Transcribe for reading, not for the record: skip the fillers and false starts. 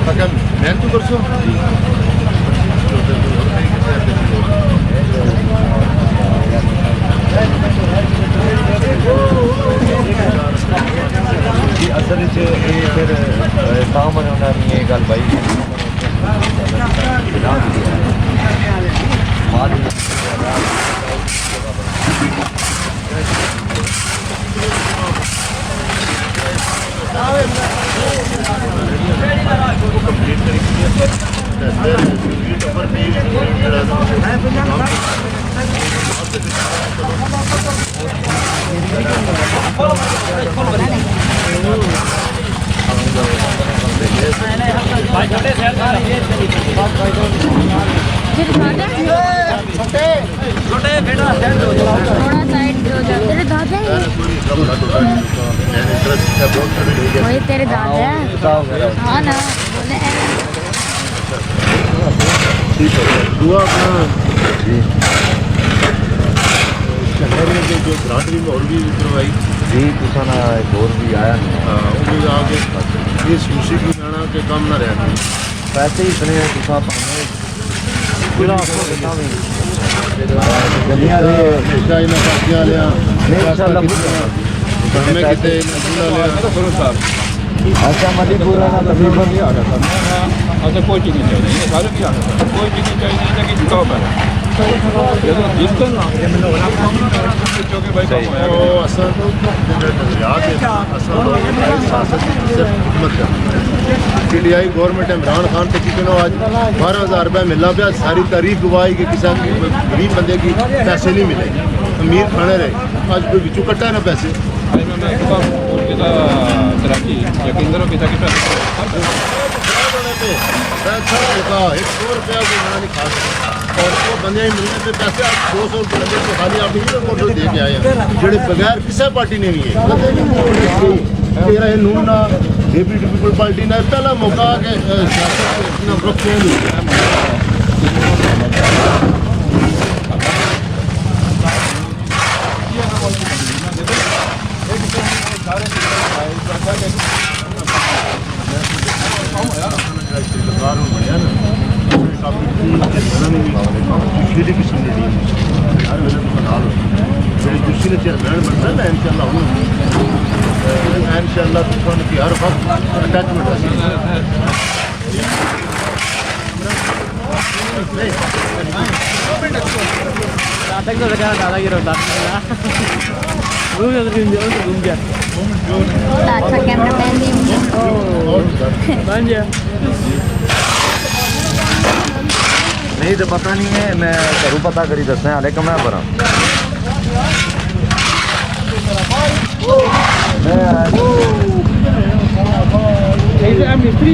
Pakai mentu kursu. जी असल फिर काम होना नहीं है गल भाई वही तेरे दादा हाँ ना बोले दुआ अपना शहर में जो ग्रांट भी और भी करवाई जी तुसा ना एक और भी आया हाँ वो भी आगे इस खुशी की गाना के काम ना रहना पैसे ही इतने तुसा पाने पूरा गलियां रे हमेशा इन पार्टियां लिया इंशाल्लाह हमें कितने नजूला लिया अच्छा मधेपुरा ना तकरीबन नहीं आ रहा था अच्छा कोई चीज़ नहीं चाहिए ये सारे भी आ रहा था कोई चीज़ नहीं चाहिए कि झुकाव पर जिसको ना क्योंकि भाई वो असल याद है असल सियासत हुकूमत का पीटीआई गवर्नमेंट इमरान खान से किसी ने आज 12,000 रुपये मिला पाया सारी तारीफ गवाई कि किसी गरीब बंदे की पैसे नहीं मिले अमीर खाने रहे आज कोई बिचू कट्टा है ना पैसे पैसा रुका 100 रुपया भी ना नहीं खा सकता और वो बंदे मिलने पे पैसे आप 200 बंदे तो खाली आप नहीं वोट दे के आए हैं जेडे बगैर किसी पार्टी ने भी है तेरा नून ना डेप्यूटी पीपल पार्टी ने पहला मौका के रुख चेंज हो गया बढ़िया ना पिछले किस्म की टीम हर वेले तो नाल मेरी दूसरी ने चेयरमैन बनना मैं इंशाल्लाह हूँ मैं इंशाल्लाह तुम की हर वक्त अटैचमेंट अच्छा कैमरा मैन नहीं तो पता नहीं है मैं घरों पता करी दसना हाले कमरा पर मिस्त्री